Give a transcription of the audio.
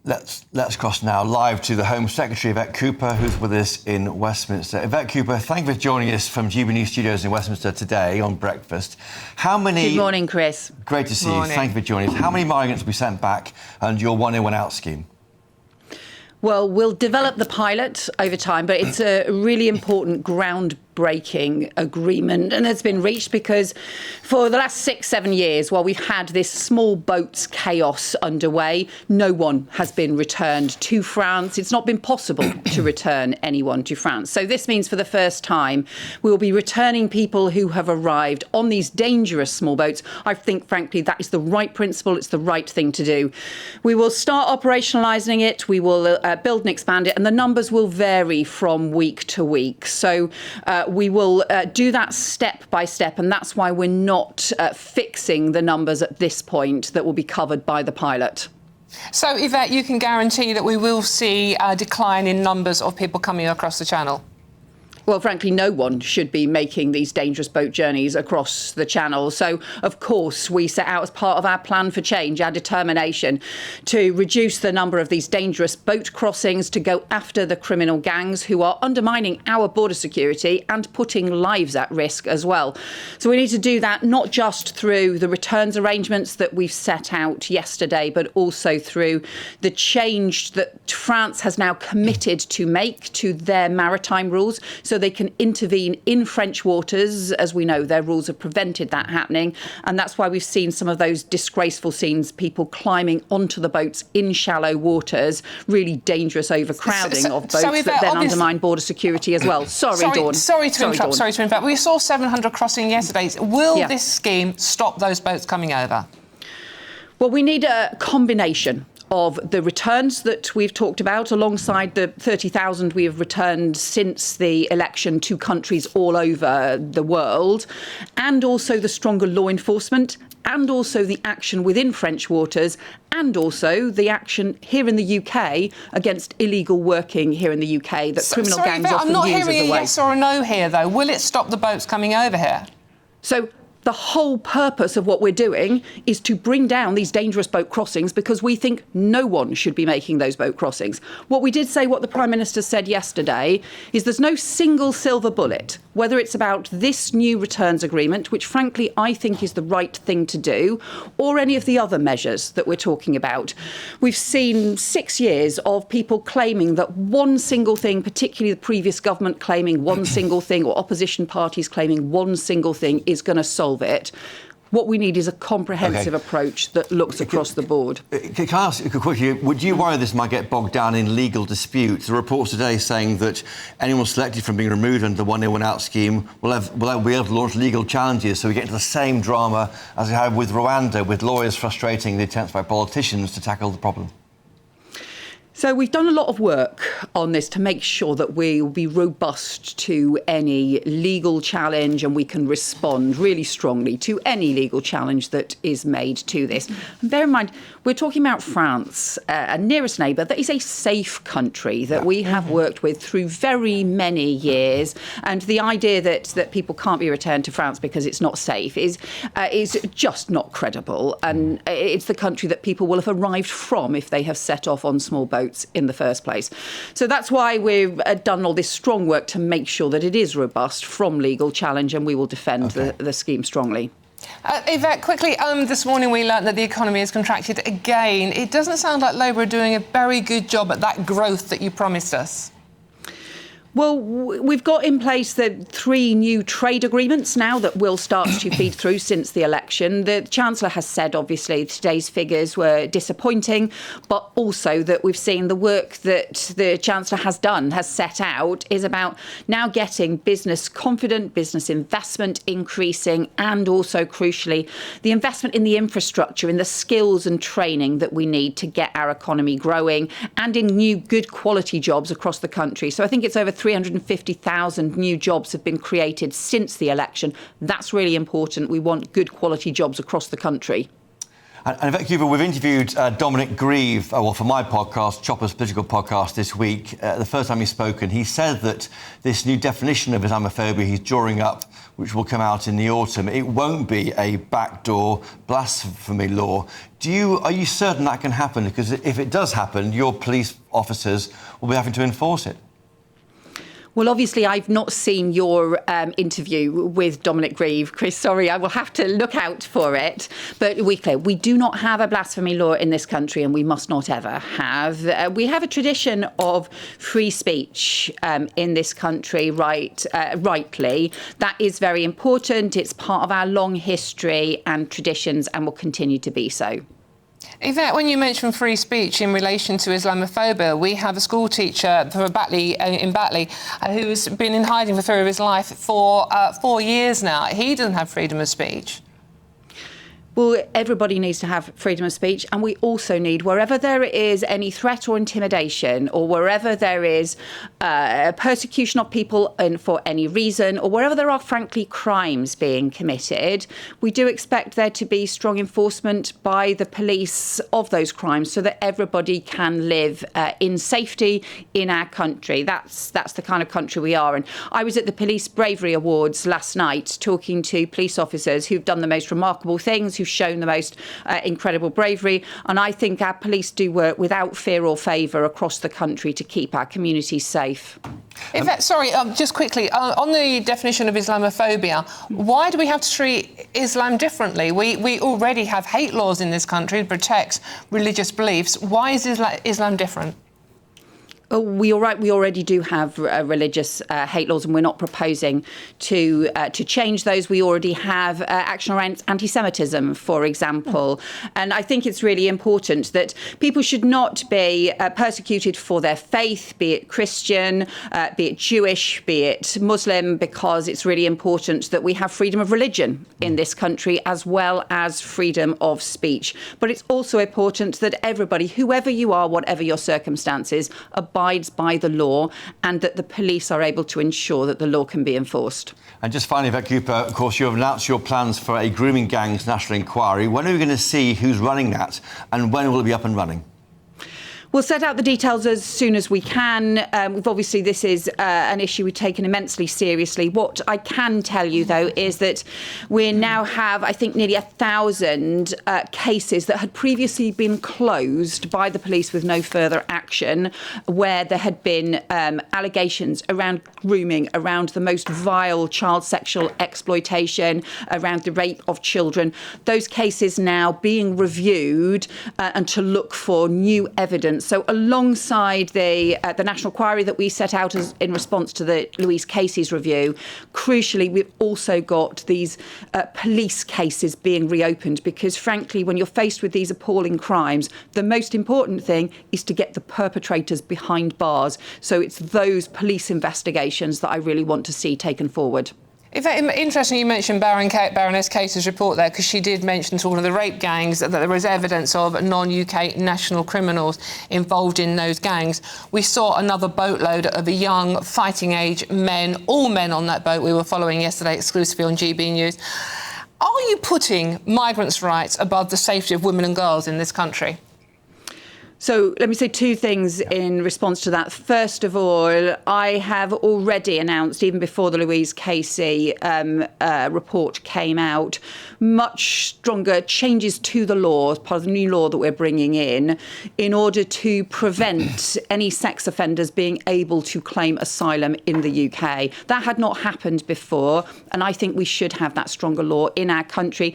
Let's cross now live to the Home Secretary Yvette Cooper, who's with us in Westminster. Yvette Cooper, thank you for joining us from GB News Studios in Westminster today on Breakfast. Good morning, Chris. Great to see you. Thank you for joining us. How many migrants will be sent back under your one in, one out scheme? Well, we'll develop the pilot over time, but it's a really important groundbreaking agreement, and it's been reached because for the last 6-7 years, while we've had this small boats chaos underway, no one has been returned to France. It's not been possible to return anyone to France. So this means for the first time, we'll be returning people who have arrived on these dangerous small boats. I think, frankly, that is the right principle. It's the right thing to do. We will start operationalising it. We will build and expand it, and the numbers will vary from week to week. So we will do that step by step, and that's why we're not fixing the numbers at this point that will be covered by the pilot. So, Yvette, you can guarantee that we will see a decline in numbers of people coming across the Channel? Well, frankly, no one should be making these dangerous boat journeys across the Channel. So, of course, we set out as part of our plan for change, our determination to reduce the number of these dangerous boat crossings, to go after the criminal gangs who are undermining our border security and putting lives at risk as well. So we need to do that not just through the returns arrangements that we've set out yesterday, but also through the change that France has now committed to make to their maritime rules, so they can intervene in French waters. As we know, their rules have prevented that happening. And that's why we've seen some of those disgraceful scenes, people climbing onto the boats in shallow waters, really dangerous overcrowding of boats that then undermine border security as well. Dawn. Sorry to interrupt. We saw 700 crossing yesterday. Will this scheme stop those boats coming over? Well, we need a combination of the returns that we've talked about, alongside the 30,000 we have returned since the election to countries all over the world, and also the stronger law enforcement, and also the action within French waters, and also the action here in the UK against illegal working here in the UK that criminal gangs often use as a way. I'm not hearing a yes or a no here, though. Will it stop the boats coming over here? So the whole purpose of what we're doing is to bring down these dangerous boat crossings, because we think no one should be making those boat crossings. What we did say, what the Prime Minister said yesterday, is there's no single silver bullet, whether it's about this new returns agreement, which frankly I think is the right thing to do, or any of the other measures that we're talking about. We've seen 6 years of people claiming that one single thing, particularly the previous government claiming one single thing, or opposition parties claiming one single thing, is going to solve it. What we need is a comprehensive approach that looks across the board. Can I ask you quickly, would you worry this might get bogged down in legal disputes? The reports today saying that anyone selected from being removed under the one in, one out scheme will be able to launch legal challenges, so we get into the same drama as we had with Rwanda, with lawyers frustrating the attempts by politicians to tackle the problem. So we've done a lot of work on this to make sure that we will be robust to any legal challenge, and we can respond really strongly to any legal challenge that is made to this. And bear in mind, we're talking about France, a nearest neighbour that is a safe country that we have worked with through very many years. And the idea that people can't be returned to France because it's not safe is just not credible. And it's the country that people will have arrived from if they have set off on small boats in the first place. So that's why we've done all this strong work to make sure that it is robust from legal challenge, and we will defend the scheme strongly. Yvette, quickly, this morning we learnt that the economy has contracted again. It doesn't sound like Labour are doing a very good job at that growth that you promised us. Well, we've got in place the 3 new trade agreements now that will start to feed through since the election. The Chancellor has said, obviously, today's figures were disappointing, but also that we've seen the work that the Chancellor has done, has set out, is about now getting business confident, business investment increasing, and also, crucially, the investment in the infrastructure, in the skills and training that we need to get our economy growing, and in new good quality jobs across the country. So I think it's over 350,000 new jobs have been created since the election. That's really important. We want good quality jobs across the country. And Yvette Cooper, we've interviewed Dominic Grieve, for my podcast, Chopper's Political Podcast this week. The first time he spoke, and he said that this new definition of Islamophobia he's drawing up which will come out in the autumn, it won't be a backdoor blasphemy law. Are you certain that can happen? Because if it does happen, your police officers will be having to enforce it. Well, obviously, I've not seen your interview with Dominic Grieve. Chris, sorry, I will have to look out for it. But we do not have a blasphemy law in this country, and we must not ever have. We have a tradition of free speech in this country, rightly. That is very important. It's part of our long history and traditions and will continue to be so. Yvette, when you mention free speech in relation to Islamophobia, we have a school teacher in Batley who's been in hiding for fear of his life for 4 years now. He doesn't have freedom of speech. Well, everybody needs to have freedom of speech, and we also need, wherever there is any threat or intimidation, or wherever there is persecution of people for any reason, or wherever there are, frankly, crimes being committed, we do expect there to be strong enforcement by the police of those crimes so that everybody can live in safety in our country. That's the kind of country we are. And I was at the Police Bravery Awards last night talking to police officers who've done the most remarkable things, who've shown the most incredible bravery. And I think our police do work without fear or favour across the country to keep our communities safe. Yvette, sorry, just quickly, on the definition of Islamophobia, why do we have to treat Islam differently? We already have hate laws in this country that protects religious beliefs. Why is Islam different? Oh, we already do have religious hate laws, and we're not proposing to change those. We already have action around anti-Semitism, for example. And I think it's really important that people should not be persecuted for their faith, be it Christian, be it Jewish, be it Muslim, because it's really important that we have freedom of religion in this country as well as freedom of speech. But it's also important that everybody, whoever you are, whatever your circumstances, abides by the law, and that the police are able to ensure that the law can be enforced. And just finally, Yvette Cooper, of course, you have announced your plans for a grooming gangs national inquiry. When are we going to see who's running that, and when will it be up and running? We'll set out the details as soon as we can. Obviously, this is an issue we've taken immensely seriously. What I can tell you, though, is that we now have, I think, nearly 1,000 cases that had previously been closed by the police with no further action, where there had been allegations around grooming, around the most vile child sexual exploitation, around the rape of children. Those cases now being reviewed and to look for new evidence. So alongside the national inquiry that we set out in response to the Louise Casey's review, crucially, we've also got these police cases being reopened because, frankly, when you're faced with these appalling crimes, the most important thing is to get the perpetrators behind bars. So it's those police investigations that I really want to see taken forward. Interesting you mentioned Baroness Casey's report there, because she did mention to one of the rape gangs that there was evidence of non-UK national criminals involved in those gangs. We saw another boatload of young fighting-age men, all men on that boat we were following yesterday exclusively on GB News. Are you putting migrants' rights above the safety of women and girls in this country? So let me say two things in response to that. First of all, I have already announced, even before the Louise Casey report came out, much stronger changes to the law, as part of the new law that we're bringing in order to prevent any sex offenders being able to claim asylum in the UK. That had not happened before, and I think we should have that stronger law in our country.